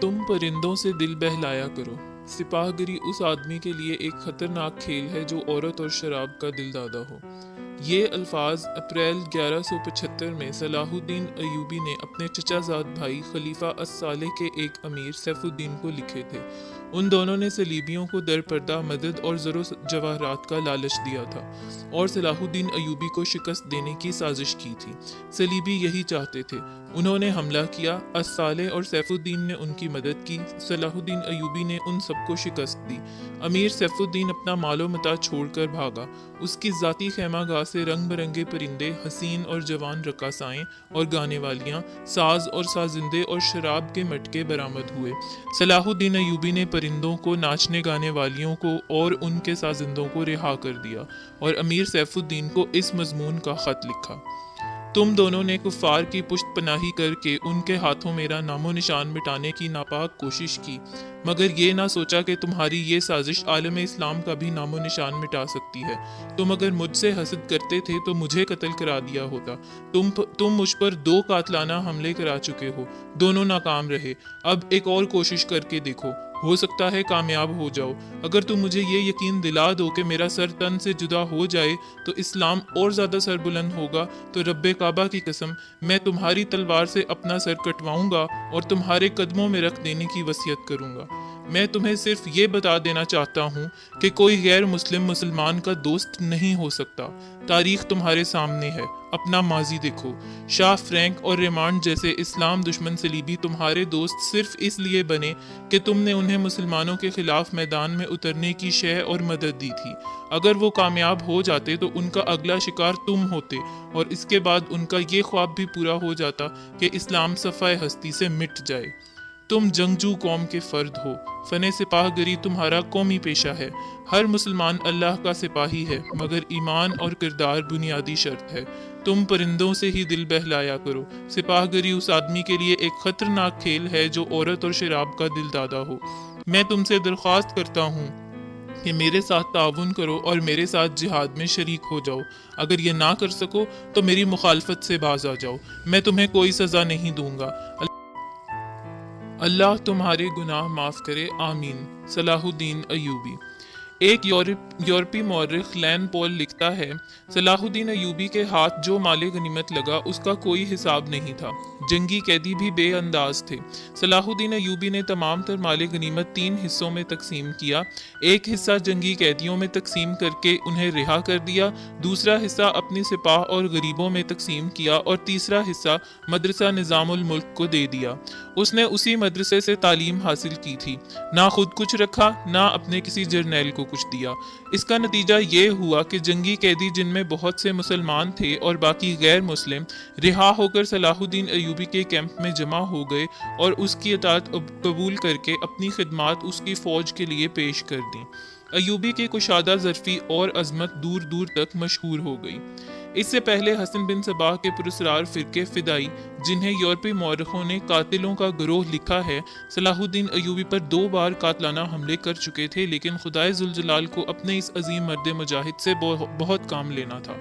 تم پرندوں سے دل بہلایا کرو۔ سپاہ گری اس آدمی کے لیے ایک خطرناک کھیل ہے جو عورت اور شراب کا دل دادا ہو۔ یہ الفاظ اپریل 1175 میں صلاح الدین ایوبی نے اپنے چچا زاد بھائی خلیفہ الصالح کے ایک امیر سیف الدین کو لکھے تھے۔ ان دونوں نے صلیبیوں کو در پردہ مدد اور زر و جواہرات کا لالچ دیا تھا اور صلاح الدین ایوبی کو شکست دینے کی سازش کی تھی۔ صلیبی یہی چاہتے تھے۔ انہوں نے حملہ کیا، الصالح اور سیف الدین نے ان کی مدد کی، صلاح الدین ایوبی نے ان سب کو شکست دی۔ امیر سیف الدین اپنا مال و متاع چھوڑ کر بھاگا۔ اس کی ذاتی خیمہ گاہ سے رنگ برنگے پرندے، حسین اور جوان رقاصائیں اور گانے والیاں، ساز اور سازندے اور شراب کے مٹکے برآمد ہوئے۔ صلاح الدین ایوبی نے پرندوں کو، ناچنے گانے والیوں کو اور ان کے سازندوں کو رہا کر دیا اور امیر سیف الدین کو اس مضمون کا خط لکھا: تم دونوں نے کفار کی پشت پناہی کر کے ان کے ہاتھوں میرا نام و نشان مٹانے کی ناپاک کوشش کی، مگر یہ نہ سوچا کہ تمہاری یہ سازش عالم اسلام کا بھی نام و نشان مٹا سکتی ہے۔ تم اگر مجھ سے حسد کرتے تھے تو مجھے قتل کرا دیا ہوتا۔ تم مجھ پر 2 قاتلانہ حملے کرا چکے ہو، دونوں ناکام رہے۔ اب ایک اور کوشش کر کے دیکھو، ہو سکتا ہے کامیاب ہو جاؤ۔ اگر تم مجھے یہ یقین دلا دو کہ میرا سر تن سے جدا ہو جائے تو اسلام اور زیادہ سر بلند ہوگا، تو رب کعبہ کی قسم میں تمہاری تلوار سے اپنا سر کٹواؤں گا اور تمہارے قدموں میں رکھ دینے کی وصیت کروں گا۔ میں تمہیں صرف یہ بتا دینا چاہتا ہوں کہ کوئی غیر مسلم مسلمان کا دوست نہیں ہو سکتا۔ تاریخ تمہارے سامنے ہے، اپنا ماضی دیکھو۔ شاہ فرینک اور ریمانڈ جیسے اسلام دشمن صلیبی تمہارے دوست صرف اس لیے بنے کہ تم نے انہیں مسلمانوں کے خلاف میدان میں اترنے کی شہ اور مدد دی تھی۔ اگر وہ کامیاب ہو جاتے تو ان کا اگلا شکار تم ہوتے، اور اس کے بعد ان کا یہ خواب بھی پورا ہو جاتا کہ اسلام صفحہ ہستی سے مٹ جائے۔ تم جنگجو قوم کے فرد ہو، فن سپاہ گری تمہارا قومی پیشہ ہے۔ ہر مسلمان اللہ کا سپاہی ہے، مگر ایمان اور کردار بنیادی شرط ہے۔ تم پرندوں سے ہی دل بہلایا کرو۔ سپاہ گری اس آدمی کے لیے ایک خطرناک کھیل ہے جو عورت اور شراب کا دل دادا ہو۔ میں تم سے درخواست کرتا ہوں کہ میرے ساتھ تعاون کرو اور میرے ساتھ جہاد میں شریک ہو جاؤ۔ اگر یہ نہ کر سکو تو میری مخالفت سے باز آ جاؤ، میں تمہیں کوئی سزا نہیں دوں گا۔ اللہ تمہارے گناہ معاف کرے، آمین۔ صلاح الدین ایوبی۔ ایک یورپی مورخ لین پول لکھتا ہے: صلاح الدین ایوبی کے ہاتھ جو مال غنیمت لگا اس کا کوئی حساب نہیں تھا۔ جنگی قیدی بھی بے انداز تھے۔ صلاح الدین ایوبی نے تمام تر مال غنیمت 3 حصوں میں تقسیم کیا۔ ایک حصہ جنگی قیدیوں میں تقسیم کر کے انہیں رہا کر دیا، دوسرا حصہ اپنی سپاہ اور غریبوں میں تقسیم کیا اور تیسرا حصہ مدرسہ نظام الملک کو دے دیا۔ اس نے اسی مدرسے سے تعلیم حاصل کی تھی، نہ خود کچھ رکھا نہ اپنے کسی جرنیل کو کچھ دیا۔ اس کا نتیجہ یہ ہوا کہ جنگی قیدی جن میں بہت سے مسلمان تھے اور باقی غیر مسلم، رہا ہو کر صلاح الدین ایوبی کے کیمپ میں جمع ہو گئے اور اس کی اطاعت قبول کر کے اپنی خدمات اس کی فوج کے لیے پیش کر دیں۔ ایوبی کی کشادہ ظرفی اور عظمت دور دور تک مشہور ہو گئی۔ اس سے پہلے حسن بن صباح کے پراسرار فرقے فدائی، جنہیں یورپی مورخوں نے قاتلوں کا گروہ لکھا ہے، صلاح الدین ایوبی پر 2 بار قاتلانہ حملے کر چکے تھے، لیکن خدائے ذوالجلال کو اپنے اس عظیم مرد مجاہد سے بہت کام لینا تھا۔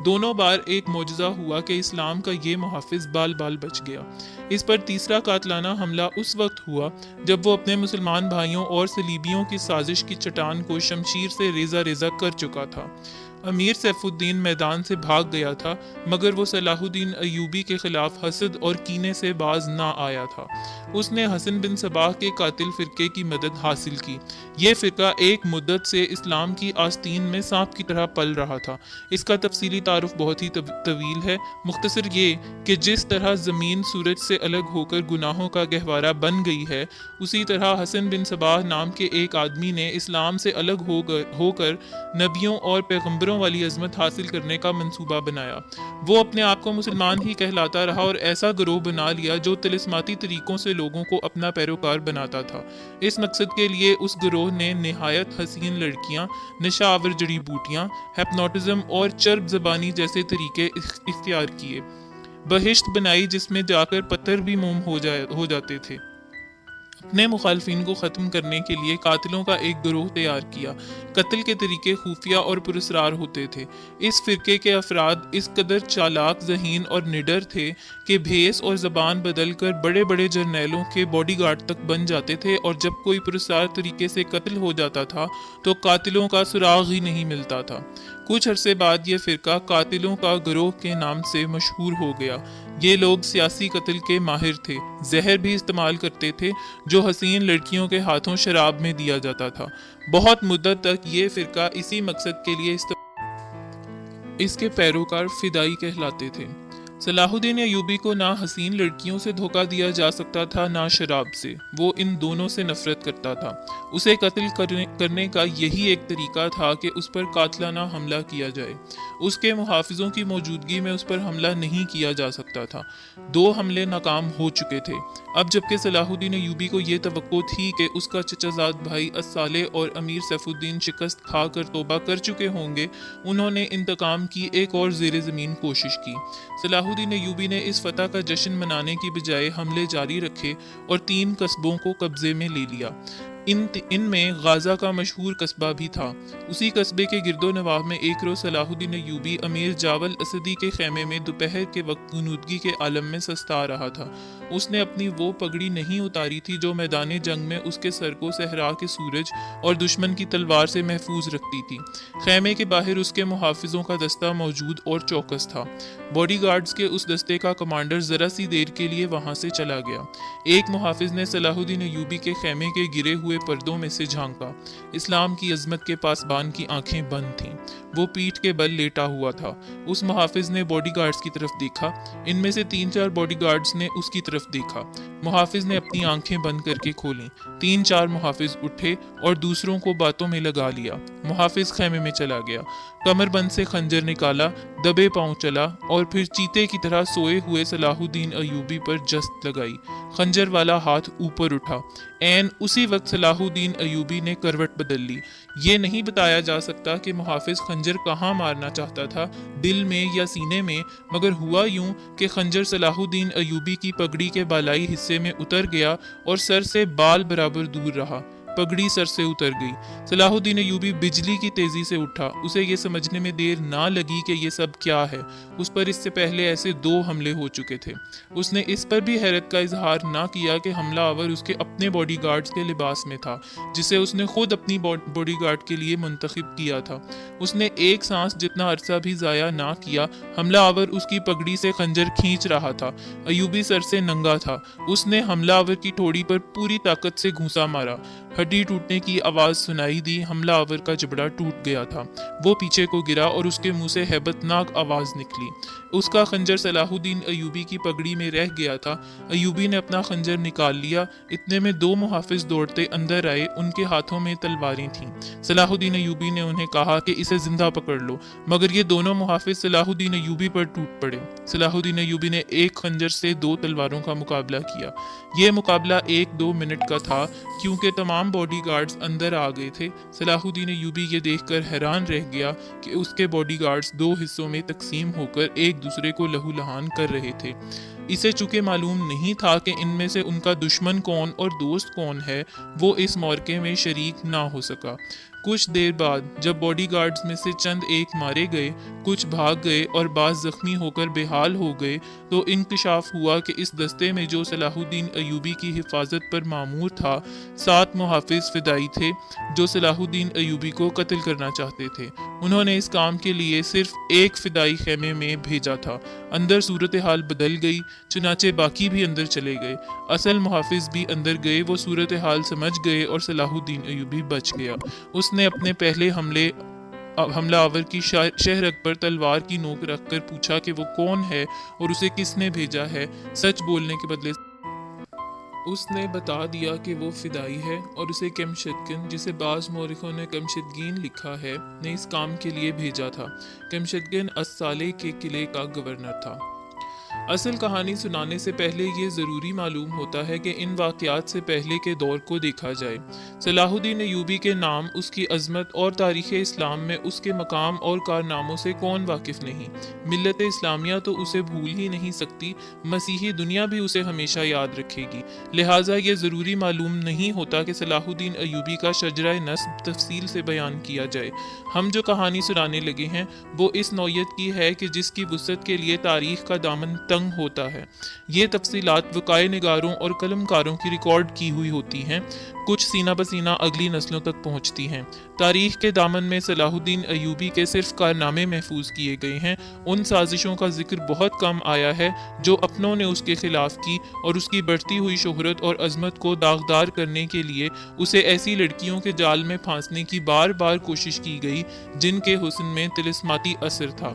دونوں بار ایک معجزہ ہوا کہ اسلام کا یہ محافظ بال بال بچ گیا۔ اس پر تیسرا قاتلانہ حملہ اس وقت ہوا جب وہ اپنے مسلمان بھائیوں اور صلیبیوں کی سازش کی چٹان کو شمشیر سے ریزہ ریزہ کر چکا تھا۔ امیر سیف الدین میدان سے بھاگ گیا تھا، مگر وہ صلاح الدین ایوبی کے خلاف حسد اور کینے سے باز نہ آیا تھا۔ اس نے حسن بن صباح کے قاتل فرقے کی مدد حاصل کی۔ یہ فرقہ ایک مدت سے اسلام کی آستین میں سانپ کی طرح پل رہا تھا۔ اس کا تفصیلی تعارف بہت ہی طویل ہے، مختصر یہ کہ جس طرح زمین سورج سے الگ ہو کر گناہوں کا گہوارہ بن گئی ہے، اسی طرح حسن بن صباح نام کے ایک آدمی نے اسلام سے الگ ہو کر نبیوں اور پیغمبروں والی عظمت حاصل کرنے کا منصوبہ بنایا۔ وہ اپنے آپ کو مسلمان ہی کہلاتا رہا اور ایسا گروہ بنا لیا جو طلسماتی طریقوں سے لوگوں کو اپنا پیروکار بناتا تھا۔ اس مقصد کے لیے اس گروہ نے نہایت حسین لڑکیاں، نشہ آور جڑی بوٹیاں، ہپنوٹزم اور چرب زبانی جیسے طریقے اختیار کیے۔ بہشت بنائی جس میں جا کر پتھر بھی موم ہو جاتے تھے۔ اپنے مخالفین کو ختم کرنے کے لیے قاتلوں کا ایک گروہ تیار کیا۔ قتل کے طریقے خفیہ اور پراسرار ہوتے تھے۔ اس فرقے کے افراد اس قدر چالاک، ذہین اور نڈر تھے کہ بھیس اور زبان بدل کر بڑے بڑے جرنیلوں کے باڈی گارڈ تک بن جاتے تھے، اور جب کوئی پراسرار طریقے سے قتل ہو جاتا تھا تو قاتلوں کا سراغ ہی نہیں ملتا تھا۔ کچھ عرصے بعد یہ فرقہ قاتلوں کا گروہ کے نام سے مشہور ہو گیا۔ یہ لوگ سیاسی قتل کے ماہر تھے، زہر بھی استعمال کرتے تھے جو حسین لڑکیوں کے ہاتھوں شراب میں دیا جاتا تھا۔ بہت مدت تک یہ فرقہ اسی مقصد کے لیے اس کے پیروکار فدائی کہلاتے تھے۔ صلاح الدین ایوبی کو نہ حسین لڑکیوں سے دھوکہ دیا جا سکتا تھا، نہ شراب سے۔ وہ ان دونوں سے نفرت کرتا تھا۔ اسے قتل کرنے کا یہی ایک طریقہ تھا کہ اس پر قاتلانہ حملہ کیا جائے۔ اس کے محافظوں کی موجودگی میں اس پر حملہ نہیں کیا جا سکتا تھا۔ 2 حملے ناکام ہو چکے تھے۔ اب جبکہ صلاح الدین ایوبی کو یہ توقع تھی کہ اس کا چچا زاد بھائی الصالح اور امیر سیف الدین شکست کھا کر توبہ کر چکے ہوں گے، انہوں نے انتقام کی ایک اور زیر زمین کوشش کی۔ صلاح الدین ایوبی نے اس فتح کا جشن منانے کی بجائے حملے جاری رکھے اور 3 قصبوں کو قبضے میں لے لیا۔ ان میں غازہ کا مشہور قصبہ بھی تھا۔ اسی قصبے کے گرد و نواح میں ایک روز صلاح الدین ایوبی امیر جاول اسدی کے خیمے میں دوپہر کے وقت غنودگی کے عالم میں سستا رہا تھا۔ اس نے اپنی وہ پگڑی نہیں اتاری تھی جو میدان جنگ میں اس کے سر کو صحرا کے سورج اور دشمن کی تلوار سے محفوظ رکھتی تھی۔ خیمے کے باہر اس کے محافظوں کا دستہ موجود اور چوکس تھا۔ باڈی گارڈز کے اس دستے کا کمانڈر ذرا سی دیر کے لیے وہاں سے چلا گیا۔ ایک محافظ نے صلاح الدین ایوبی کے خیمے کے گرے ہوئے پردوں میں سے جھانکا۔ اسلام کی عظمت کے پاسبان کی آنکھیں بند تھیں۔ وہ پیٹھ کے بل لیٹا ہوا تھا۔ اس محافظ نے باڈی گارڈز کی طرف دیکھا۔ ان میں سے 3-4 باڈی گارڈز نے اس کی طرف دیکھا۔ محافظ نے اپنی آنکھیں بند کر کے کھولیں۔ 3-4 محافظ اٹھے اور دوسروں کو باتوں میں لگا لیا۔ محافظ خیمے میں چلا گیا، کمر بند سے خنجر نکالا، دبے پاؤں چلا اور پھر چیتے کی طرح سوئے ہوئے صلاح الدین ایوبی پر جست لگائی۔ خنجر والا ہاتھ اوپر اٹھا۔ عین اسی وقت صلاح الدین ایوبی نے کروٹ بدل لی۔ یہ نہیں بتایا جا سکتا کہ محافظ خنجر کہاں مارنا چاہتا تھا، دل میں یا سینے میں، مگر ہوا یوں کہ خنجر صلاح الدین ایوبی کی پگڑی کے بالائی حصے میں اتر گیا اور سر سے بال برابر دور رہا۔ پگڑی سر سے اتر گئی۔ صلاح الدین ایوبی بجلی کی تیزی سے اٹھا۔ اسے یہ سمجھنے میں دیر نہ لگی کہ یہ سب کیا ہے۔ اس پر اس سے پہلے ایسے 2 حملے ہو چکے تھے۔ اس نے اس پر بھی حیرت کا اظہار نہ کیا کہ حملہ آور اس کے اپنے باڈی گارڈز کے لباس میں تھا، جسے اس نے خود اپنی باڈی گارڈ کے لیے منتخب کیا تھا۔ اس نے ایک سانس جتنا عرصہ بھی ضائع نہ کیا۔ حملہ آور اس کی پگڑی سے خنجر کھینچ رہا تھا۔ ایوبی سر سے ننگا تھا۔ اس نے حملہ آور کی ٹھوڑی پر پوری طاقت سے گھونسا مارا۔ ہڈی ٹوٹنے کی آواز سنائی دی۔ حملہ آور کا جبڑا ٹوٹ گیا تھا۔ وہ پیچھے کو گرا اور اس کے منہ سے ہیبت ناک آواز نکلی۔ اس کا خنجر صلاح الدین ایوبی کی پگڑی میں رہ گیا تھا۔ ایوبی نے اپنا خنجر نکال لیا۔ اتنے میں 2 محافظ دوڑتے اندر آئے۔ ان کے ہاتھوں میں تلواریں تھیں۔ صلاح الدین ایوبی نے انہیں کہا کہ اسے زندہ پکڑ لو، مگر یہ دونوں محافظ صلاح الدین ایوبی پر ٹوٹ پڑے۔ صلاح الدین ایوبی نے ایک خنجر سے 2 تلواروں کا مقابلہ کیا۔ یہ مقابلہ 1-2 منٹ کا تھا، کیونکہ تمام باڈی گارڈز اندر آ گئے تھے۔ صلاح الدین ایوبی یہ دیکھ کر حیران رہ گیا کہ اس کے باڈی گارڈز 2 حصوں میں تقسیم ہو کر ایک دوسرے کو لہو لہان کر رہے تھے۔ اسے چونکہ معلوم نہیں تھا کہ ان میں سے ان کا دشمن کون اور دوست کون ہے، وہ اس معرکے میں شریک نہ ہو سکا۔ کچھ دیر بعد جب باڈی گارڈز میں سے چند ایک مارے گئے، کچھ بھاگ گئے اور بعض زخمی ہو کر بے حال ہو گئے، تو انکشاف ہوا کہ اس دستے میں جو صلاح الدین ایوبی کی حفاظت پر مامور تھا، 7 محافظ فدائی تھے جو صلاح الدین ایوبی کو قتل کرنا چاہتے تھے۔ انہوں نے اس کام کے لیے صرف ایک فدائی خیمے میں بھیجا تھا۔ اندر صورتحال بدل گئی، چنانچہ باقی بھی اندر چلے گئے۔ اصل محافظ بھی اندر گئے، وہ صورتحال سمجھ گئے اور صلاح الدین ایوبی بچ گیا۔ اس نے اپنے پہلے حملہ آور کی شہرگ پر تلوار کی نوک رکھ کر پوچھا کہ وہ کون ہے اور اسے کس نے بھیجا ہے۔ سچ بولنے کے بدلے اس نے بتا دیا کہ وہ فدائی ہے اور اسے کمشدگن، جسے بعض مورخوں نے کمشدگین لکھا ہے، نے اس کام کے لیے بھیجا تھا۔ کمشدگن الصالح کے قلعے کا گورنر تھا۔ اصل کہانی سنانے سے پہلے یہ ضروری معلوم ہوتا ہے کہ ان واقعات سے پہلے کے دور کو دیکھا جائے۔ صلاح الدین ایوبی کے نام، اس کی عظمت اور تاریخ اسلام میں اس کے مقام اور کارناموں سے کون واقف نہیں؟ ملت اسلامیہ تو اسے بھول ہی نہیں سکتی، مسیحی دنیا بھی اسے ہمیشہ یاد رکھے گی۔ لہٰذا یہ ضروری معلوم نہیں ہوتا کہ صلاح الدین ایوبی کا شجرہ نسب تفصیل سے بیان کیا جائے۔ ہم جو کہانی سنانے لگے ہیں وہ اس نوعیت کی ہے کہ جس کی وسعت کے لیے تاریخ کا دامن تنگ ہوتا ہے۔ یہ تفصیلات وقائے نگاروں اور قلمکاروں کی ریکارڈ کی ہوئی ہوتی ہیں، کچھ سینہ بسینہ اگلی نسلوں تک پہنچتی ہیں۔ تاریخ کے دامن میں صلاح الدین ایوبی کے صرف کارنامے محفوظ کیے گئے ہیں، ان سازشوں کا ذکر بہت کم آیا ہے جو اپنوں نے اس کے خلاف کی، اور اس کی بڑھتی ہوئی شہرت اور عظمت کو داغدار کرنے کے لیے اسے ایسی لڑکیوں کے جال میں پھانسنے کی بار بار کوشش کی گئی جن کے حسن میں طلسماتی اثر تھا۔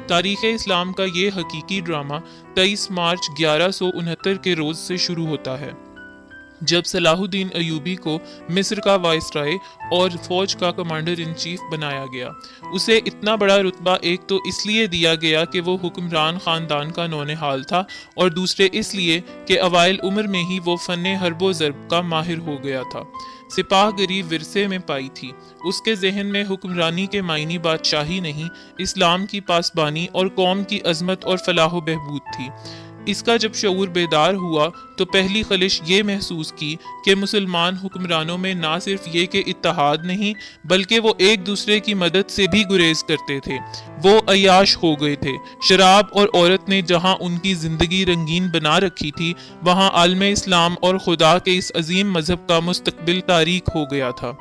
تاریخ اسلام کا یہ حقیقی ڈرامہ 23 مارچ 1169 کے روز سے شروع ہوتا ہے، جب صلاح الدین ایوبی کو مصر کا وائسرائے اور فوج کا کمانڈر ان چیف بنایا گیا۔ اسے اتنا بڑا رتبہ ایک تو اس لیے دیا گیا کہ وہ حکمران خاندان کا نونہال تھا، اور دوسرے اس لیے کہ اوائل عمر میں ہی وہ فن حرب و ضرب کا ماہر ہو گیا تھا۔ سپاہ گری ورثے میں پائی تھی، اس کے ذہن میں حکمرانی کے معنی بادشاہی نہیں، اسلام کی پاسبانی اور قوم کی عظمت اور فلاح و بہبود تھی۔ اس کا جب شعور بیدار ہوا تو پہلی خلش یہ محسوس کی کہ مسلمان حکمرانوں میں نہ صرف یہ کہ اتحاد نہیں، بلکہ وہ ایک دوسرے کی مدد سے بھی گریز کرتے تھے۔ وہ عیاش ہو گئے تھے۔ شراب اور عورت نے جہاں ان کی زندگی رنگین بنا رکھی تھی، وہاں عالم اسلام اور خدا کے اس عظیم مذہب کا مستقبل تاریک ہو گیا تھا۔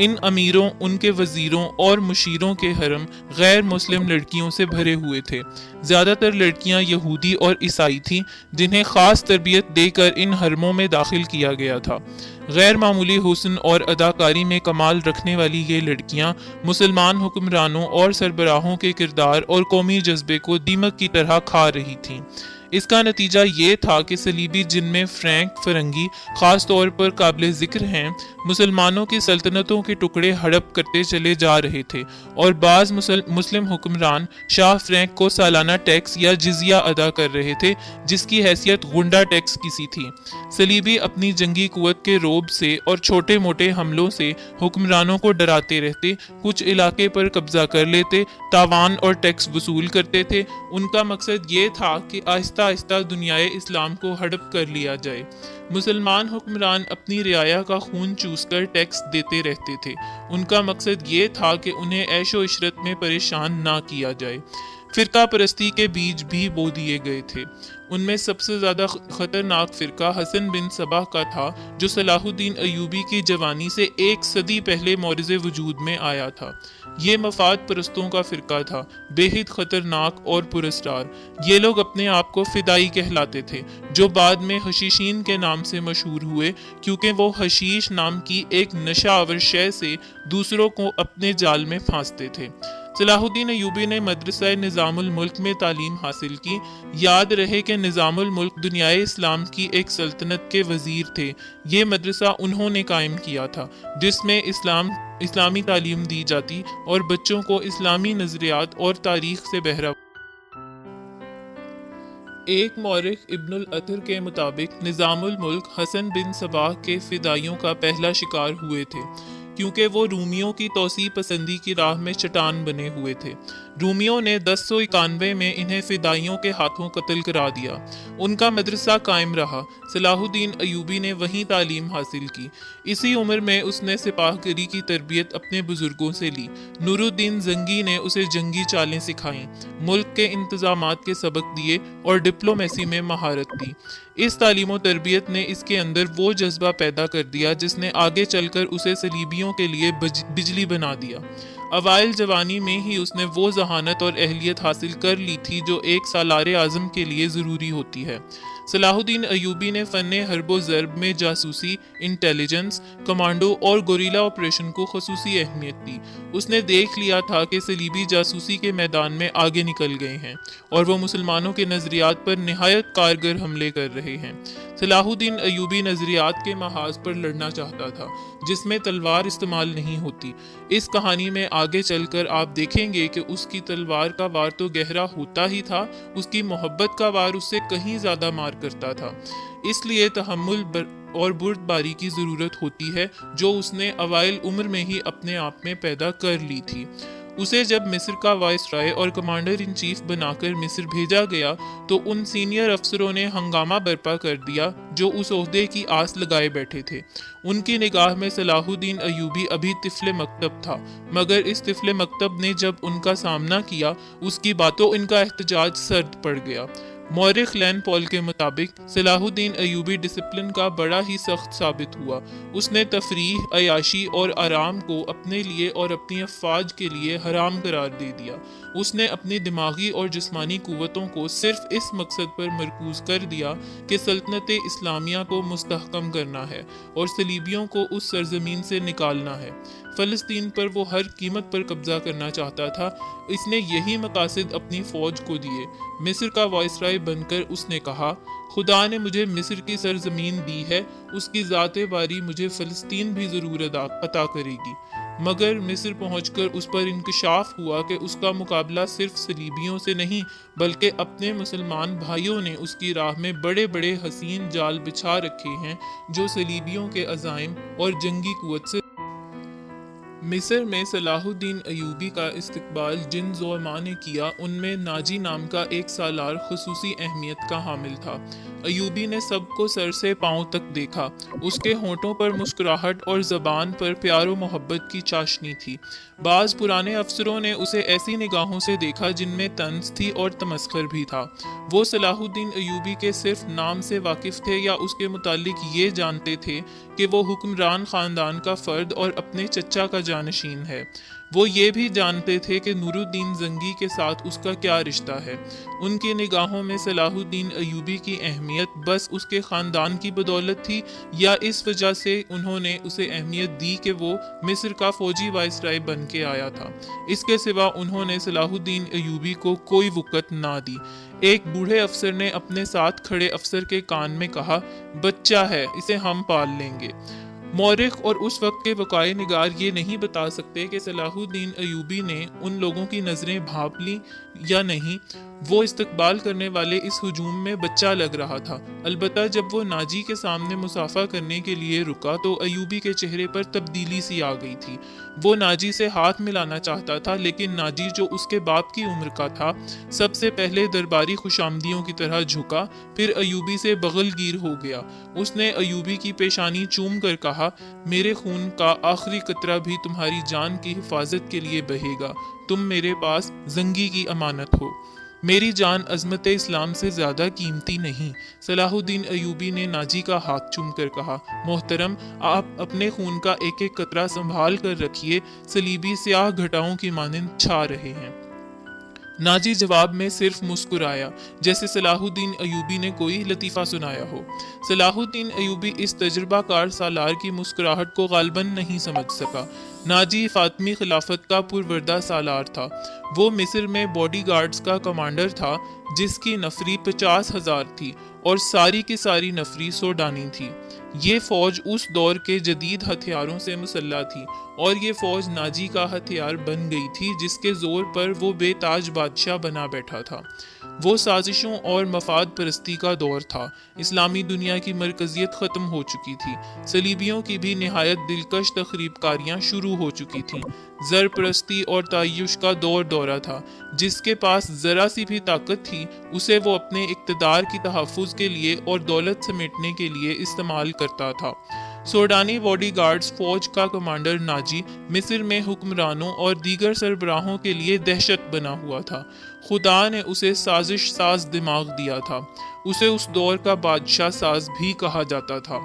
ان امیروں، ان کے وزیروں اور مشیروں کے حرم غیر مسلم لڑکیوں سے بھرے ہوئے تھے۔ زیادہ تر لڑکیاں یہودی اور عیسائی تھیں، جنہیں خاص تربیت دے کر ان حرموں میں داخل کیا گیا تھا۔ غیر معمولی حسن اور اداکاری میں کمال رکھنے والی یہ لڑکیاں مسلمان حکمرانوں اور سربراہوں کے کردار اور قومی جذبے کو دیمک کی طرح کھا رہی تھیں۔ اس کا نتیجہ یہ تھا کہ صلیبی، جن میں فرینک فرنگی خاص طور پر قابل ذکر ہیں، مسلمانوں کی سلطنتوں کے ٹکڑے ہڑپ کرتے چلے جا رہے تھے، اور بعض مسلم حکمران شاہ فرینک کو سالانہ ٹیکس یا جزیہ ادا کر رہے تھے، جس کی حیثیت غنڈہ ٹیکس کی سی تھی۔ صلیبی اپنی جنگی قوت کے رعب سے اور چھوٹے موٹے حملوں سے حکمرانوں کو ڈراتے رہتے، کچھ علاقے پر قبضہ کر لیتے، تاوان اور ٹیکس وصول کرتے تھے۔ ان کا مقصد یہ تھا کہ آہستہ آہستہ دنیائے اسلام کو ہڑپ کر لیا جائے۔ مسلمان حکمران اپنی رعایا کا خون چوس کر ٹیکس دیتے رہتے تھے۔ ان کا مقصد یہ تھا کہ انہیں عیش و عشرت میں پریشان نہ کیا جائے۔ فرقہ پرستی کے بیج بھی بو دیے گئے تھے۔ ان میں سب سے زیادہ خطرناک فرقہ حسن بن صبا کا تھا، جو صلاح الدین ایوبی کی جوانی سے 1 صدی پہلے مورز وجود میں آیا تھا۔ یہ مفاد پرستوں کا فرقہ تھا، بے حد خطرناک اور پراسرار۔ یہ لوگ اپنے آپ کو فدائی کہلاتے تھے، جو بعد میں حشیشین کے نام سے مشہور ہوئے، کیونکہ وہ حشیش نام کی ایک نشہ آور شے سے دوسروں کو اپنے جال میں پھانستے تھے۔ صلاح الدین ایوبی نے مدرسہ نظام الملک میں تعلیم حاصل کی۔ یاد رہے کہ نظام الملک دنیائے اسلام کی ایک سلطنت کے وزیر تھے۔ یہ مدرسہ انہوں نے قائم کیا تھا، جس میں اسلامی تعلیم دی جاتی اور بچوں کو اسلامی نظریات اور تاریخ سے بہرہ۔ ایک مورخ ابن الاثر کے مطابق نظام الملک حسن بن صباح کے فدائیوں کا پہلا شکار ہوئے تھے، کیونکہ وہ رومیوں کی توسیع پسندی کی راہ میں چٹان بنے ہوئے تھے۔ رومیوں نے 1091 میں انہیں فدائیوں کے ہاتھوں قتل کرا دیا۔ ان کا مدرسہ قائم رہا۔ صلاح الدین ایوبی نے وہیں تعلیم حاصل کی۔ اسی عمر میں اس نے سپاہ گری کی تربیت اپنے بزرگوں سے لی۔ نور الدین زنگی نے اسے جنگی چالیں سکھائیں، ملک کے انتظامات کے سبق دیے اور ڈپلومیسی میں مہارت دی۔ اس تعلیم و تربیت نے اس کے اندر وہ جذبہ پیدا کر دیا جس نے آگے چل کر اسے صلیبیوں کے لیے بجلی بنا دیا۔ اوائل جوانی میں ہی اس نے وہ ذہانت اور اہلیت حاصل کر لی تھی جو ایک سالار اعظم کے لیے ضروری ہوتی ہے۔ صلاح الدین ایوبی نے فن حرب و ضرب میں جاسوسی، انٹیلیجنس، کمانڈو اور گوریلا آپریشن کو خصوصی اہمیت دی۔ اس نے دیکھ لیا تھا کہ صلیبی جاسوسی کے میدان میں آگے نکل گئے ہیں اور وہ مسلمانوں کے نظریات پر نہایت کارگر حملے کر رہے ہیں۔ صلاح الدین ایوبی نظریات کے محاذ پر لڑنا چاہتا تھا، جس میں تلوار استعمال نہیں ہوتی۔ اس کہانی میں آگے چل کر آپ دیکھیں گے کہ اس کی تلوار کا وار تو گہرا ہوتا ہی تھا، اس کی محبت کا وار اس سے کہیں زیادہ مار کرتا تھا۔ اس لیے تحمل اور بردباری کی ضرورت ہوتی ہے جو اس نے اوائل عمر میں ہی اپنے آپ میں پیدا کر لی تھی۔ اسے جب مصر کا وائس رائے اور کمانڈر ان چیف بنا کر مصر بھیجا گیا تو ان سینئر افسروں نے ہنگامہ برپا کر دیا جو اس عہدے کی آس لگائے بیٹھے تھے۔ ان کی نگاہ میں صلاح الدین ایوبی ابھی طفل مکتب تھا، مگر اس طفل مکتب نے جب ان کا سامنا کیا اس کی باتوں ان کا احتجاج سرد پڑ گیا۔ مورخ لین پال کے مطابق صلاح الدین ایوبی ڈسپلن کا بڑا ہی سخت ثابت ہوا۔ اس نے تفریح، عیاشی اور آرام کو اپنے لیے اور اپنی افواج کے لیے حرام قرار دے دیا۔ اس نے اپنی دماغی اور جسمانی قوتوں کو صرف اس مقصد پر مرکوز کر دیا کہ سلطنت اسلامیہ کو مستحکم کرنا ہے اور صلیبیوں کو اس سرزمین سے نکالنا ہے۔ فلسطین پر وہ ہر قیمت پر قبضہ کرنا چاہتا تھا۔ اس نے یہی مقاصد اپنی فوج کو دیے۔ مصر کا وائسرائے بن کر اس نے کہا، خدا نے مجھے مصر کی سرزمین دی ہے، اس کی ذات باری مجھے فلسطین بھی ضرور عطا کرے گی۔ مگر مصر پہنچ کر اس پر انکشاف ہوا کہ اس کا مقابلہ صرف صلیبیوں سے نہیں بلکہ اپنے مسلمان بھائیوں نے اس کی راہ میں بڑے بڑے حسین جال بچھا رکھے ہیں جو صلیبیوں کے عزائم اور جنگی قوت سے۔ مصر میں صلاح الدین ایوبی کا استقبال جن زعماء نے کیا ان میں ناجی نام کا ایک سالار خصوصی اہمیت کا حامل تھا۔ ایوبی نے سب کو سر سے پاؤں تک دیکھا۔ اس کے ہونٹوں پر مسکراہٹ اور زبان پر پیار و محبت کی چاشنی تھی۔ بعض پرانے افسروں نے اسے ایسی نگاہوں سے دیکھا جن میں طنز تھی اور تمسخر بھی تھا۔ وہ صلاح الدین ایوبی کے صرف نام سے واقف تھے یا اس کے متعلق یہ جانتے تھے کہ وہ حکمران خاندان کا فرد اور اپنے چچا کا جانشین ہے۔ وہ یہ بھی جانتے تھے کہ نور الدین زنگی کے ساتھ اس کا کیا رشتہ ہے۔ ان کی نگاہوں میں صلاح الدین ایوبی کی اہمیت بس اس کے خاندان کی بدولت تھی یا اس وجہ سے انہوں نے اسے اہمیت دی کہ وہ مصر کا فوجی وائسرائے بن کے آیا تھا۔ اس کے سوا انہوں نے صلاح الدین ایوبی کو کوئی وقت نہ دی۔ ایک بوڑھے افسر نے اپنے ساتھ کھڑے افسر کے کان میں کہا، بچہ ہے، اسے ہم پال لیں گے۔ مورخ اور اس وقت کے وقائع نگار یہ نہیں بتا سکتے کہ صلاح الدین ایوبی نے ان لوگوں کی نظریں بھانپ لیں یا نہیں۔ وہ استقبال کرنے والے اس ہجوم میں بچہ لگ رہا تھا۔ البتہ جب وہ ناجی کے سامنے مصافحہ کرنے کے لیے رکا تو ایوبی کے چہرے پر تبدیلی سی آ گئی تھی۔ وہ ناجی سے ہاتھ ملانا چاہتا تھا لیکن ناجی جو اس کے باپ کی عمر کا تھا سب سے پہلے درباری خوشامدیوں کی طرح جھکا، پھر ایوبی سے بغل گیر ہو گیا۔ اس نے ایوبی کی پیشانی چوم کر کہا، میرے خون کا آخری قطرہ بھی تمہاری جان کی حفاظت کے لیے بہے گا۔ تم میرے پاس زنگی کی امانت ہو۔ میری جان عظمت اسلام سے زیادہ قیمتی نہیں۔ صلاح الدین ایوبی نے ناجی کا ہاتھ چوم کر کہا، محترم، آپ اپنے خون کا ایک ایک قطرہ سنبھال کر رکھیے، صلیبی سیاہ گھٹاؤں کی مانند چھا رہے ہیں۔ ناجی جواب میں صرف مسکرایا، جیسے صلاح الدین ایوبی نے کوئی لطیفہ سنایا ہو۔ صلاح الدین ایوبی اس تجربہ کار سالار کی مسکراہٹ کو غالباً نہیں سمجھ سکا۔ ناجی فاطمی خلافت کا پروردہ سالار تھا۔ وہ مصر میں باڈی گارڈز کا کمانڈر تھا جس کی نفری 50,000 تھی اور ساری کی ساری نفری سوڈانی تھی۔ یہ فوج اس دور کے جدید ہتھیاروں سے مسلح تھی اور یہ فوج ناجی کا ہتھیار بن گئی تھی جس کے زور پر وہ بے تاج بادشاہ بنا بیٹھا تھا۔ وہ سازشوں اور مفاد پرستی کا دور تھا۔ اسلامی دنیا کی مرکزیت ختم ہو چکی تھی۔ صلیبیوں کی بھی نہایت دلکش تخریب کاریاں شروع ہو چکی تھیں۔ زر پرستی اور تعیش کا دورہ تھا۔ جس کے پاس ذرا سی بھی طاقت تھی اسے وہ اپنے اقتدار کی تحفظ کے لیے اور دولت سمیٹنے کے لیے استعمال کرتا تھا۔ سوڈانی باڈی گارڈز فوج کا کمانڈر ناجی مصر میں حکمرانوں اور دیگر سربراہوں کے لیے دہشت بنا ہوا تھا۔ خدا نے اسے سازش ساز دماغ دیا تھا۔ اسے اس دور کا بادشاہ ساز بھی کہا جاتا تھا۔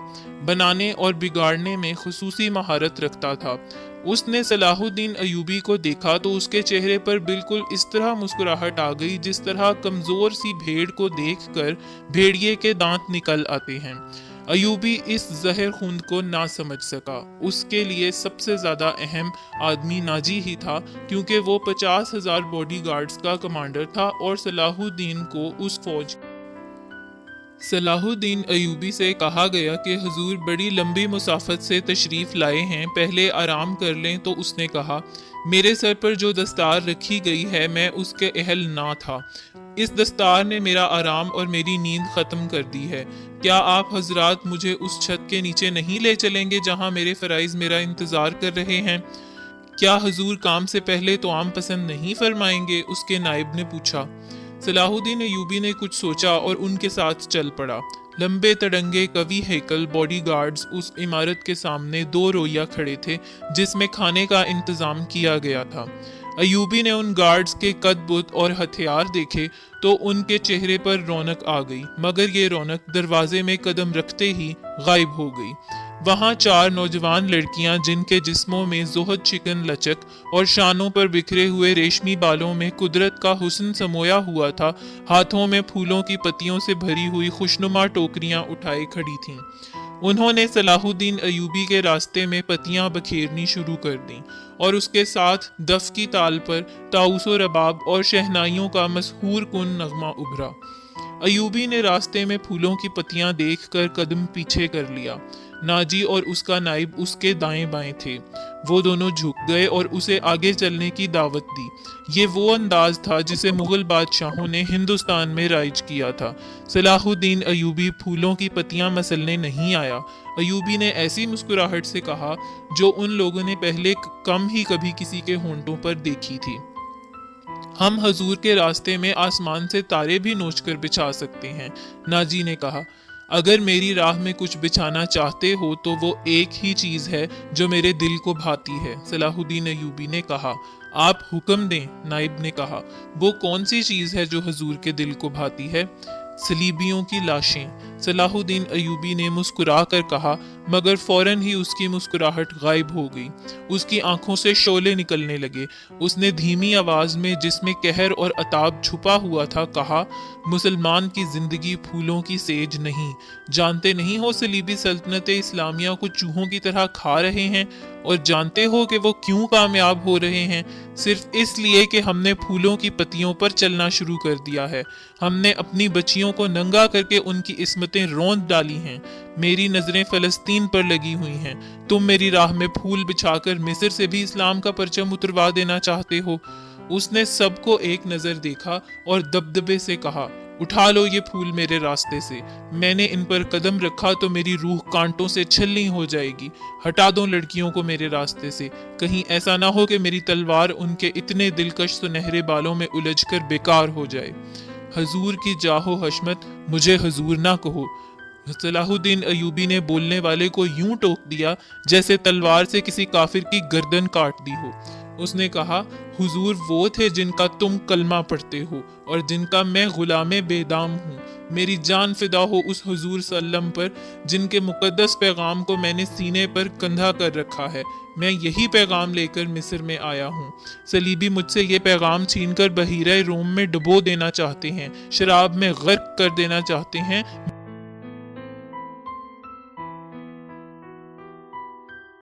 بنانے اور بگاڑنے میں خصوصی مہارت رکھتا تھا۔ اس نے صلاح الدین ایوبی کو دیکھا تو اس کے چہرے پر بالکل اس طرح مسکراہٹ آ گئی جس طرح کمزور سی بھیڑ کو دیکھ کر بھیڑیے کے دانت نکل آتے ہیں۔ ایوبی اس زہر خوند کو نہ سمجھ سکا۔ اس کے لیے سب سے زیادہ اہم آدمی ناجی ہی تھا کیونکہ وہ 50,000 باڈی گارڈز کا کمانڈر تھا اور صلاح الدین کو اس فوج صلاح الدین ایوبی سے کہا گیا کہ حضور بڑی لمبی مسافت سے تشریف لائے ہیں، پہلے آرام کر لیں۔ تو اس نے کہا، میرے سر پر جو دستار رکھی گئی ہے میں اس کے اہل نہ تھا، اس دستار نے میرا آرام اور میری نیند ختم کر دی ہے۔ کیا آپ حضرات مجھے اس چھت کے نیچے نہیں لے چلیں گے جہاں میرے فرائض میرا انتظار کر رہے ہیں؟ کیا حضور کام سے پہلے طعام پسند نہیں فرمائیں گے؟ اس کے نائب نے پوچھا۔ صلاح الدین ایوبی نے کچھ سوچا اور ان کے ساتھ چل پڑا۔ لمبے تڑنگے قوی ہیکل باڈی گارڈز اس عمارت کے سامنے دو رویہ کھڑے تھے جس میں کھانے کا انتظام کیا گیا تھا۔ ایوبی نے ان گارڈز کے قد بت اور ہتھیار دیکھے تو ان کے چہرے پر رونق آ گئی، مگر یہ رونق دروازے میں قدم رکھتے ہی غائب ہو گئی۔ وہاں چار نوجوان لڑکیاں جن کے جسموں میں زہد چکن لچک اور شانوں پر بکھرے ہوئے ریشمی بالوں میں قدرت کا حسن سمویا ہوا تھا، ہاتھوں میں پھولوں کی پتیوں سے بھری ہوئی خوشنما ٹوکریاں اٹھائے کھڑی تھیں۔ انہوں نے صلاح الدین ایوبی کے راستے میں پتیاں بکھیرنی شروع کر دیں اور اس کے ساتھ دف کی تال پر طاؤس و رباب اور شہنائیوں کا مسحور کن نغمہ ابھرا۔ ایوبی نے راستے میں پھولوں کی پتیاں دیکھ کر قدم پیچھے کر لیا۔ ناجی اور اس کا نائب اس کے دائیں بائیں تھے۔ وہ دونوں جھک گئے اور اسے آگے چلنے کی دعوت دی۔ یہ وہ انداز تھا جسے مغل بادشاہوں نے ہندوستان میں رائج کیا تھا۔ صلاح الدین ایوبی پھولوں کی پتیاں مسلنے نہیں آیا۔ ایوبی نے ایسی مسکراہٹ سے کہا جو ان لوگوں نے پہلے کم ہی کبھی کسی کے ہونٹوں پر دیکھی تھی۔ ہم حضور کے راستے میں آسمان سے تارے بھی نوچ کر بچھا سکتے ہیں۔ ناجی نے کہا، اگر میری راہ میں کچھ بچھانا چاہتے ہو تو وہ ایک ہی چیز ہے جو میرے دل کو بھاتی ہے۔ صلاح الدین ایوبی نے کہا، آپ حکم دیں۔ نائب نے کہا، وہ کون سی چیز ہے جو حضور کے دل کو بھاتی ہے؟ صلیبیوں کی لاشیں۔ صلاح الدین ایوبی نے مسکرا کر کہا، مگر فوراً ہی اس کی مسکراہٹ غائب ہو گئی۔ اس کی آنکھوں سے شعلے نکلنے لگے۔ اس نے دھیمی آواز میں جس میں قہر اور عتاب چھپا ہوا تھا کہا، مسلمان کی زندگی پھولوں کی سیج نہیں۔ جانتے نہیں ہو صلیبی سلطنت اسلامیہ کو چوہوں کی طرح کھا رہے ہیں، اور جانتے ہو کہ وہ کیوں کامیاب ہو رہے ہیں؟ صرف اس لیے کہ ہم نے پھولوں کی پتیوں پر چلنا شروع کر دیا ہے۔ ہم نے اپنی بچیوں کو ننگا کر کے ان کی عصمتیں روند ڈالی ہیں۔ میری نظریں فلسطین پر لگی ہوئی ہیں۔ تم میری راہ میں پھول بچھا کر مصر سے بھی اسلام کا پرچم اتروا دینا چاہتے ہو۔ اس نے سب کو ایک نظر دیکھا اور دبدبے سے کہا، اٹھا لو یہ پھول میرے راستے سے۔ میں نے ان پر قدم رکھا تو میری روح کانٹوں سے چھلنی ہو جائے گی۔ ہٹا دو لڑکیوں کو میرے راستے سے، کہیں ایسا نہ ہو کہ میری تلوار ان کے اتنے دلکش سنہرے بالوں میں الجھ کر بیکار ہو جائے۔ حضور کی جاہ و حشمت، مجھے حضور نہ کہو۔ صلاح الدین ایوبی نے بولنے والے کو یوں ٹوک دیا جیسے تلوار سے کسی کافر کی گردن کاٹ دی ہو۔ اس نے کہا، حضور وہ تھے جن کا تم کلمہ پڑھتے ہو اور جن کا میں غلام بے دام ہوں۔ میری جان فدا ہو اس حضور صلی اللہ علیہ وسلم پر جن کے مقدس پیغام کو میں نے سینے پر کندھا کر رکھا ہے۔ میں یہی پیغام لے کر مصر میں آیا ہوں۔ صلیبی مجھ سے یہ پیغام چھین کر بحیرہ روم میں ڈبو دینا چاہتے ہیں، شراب میں غرق کر دینا چاہتے ہیں۔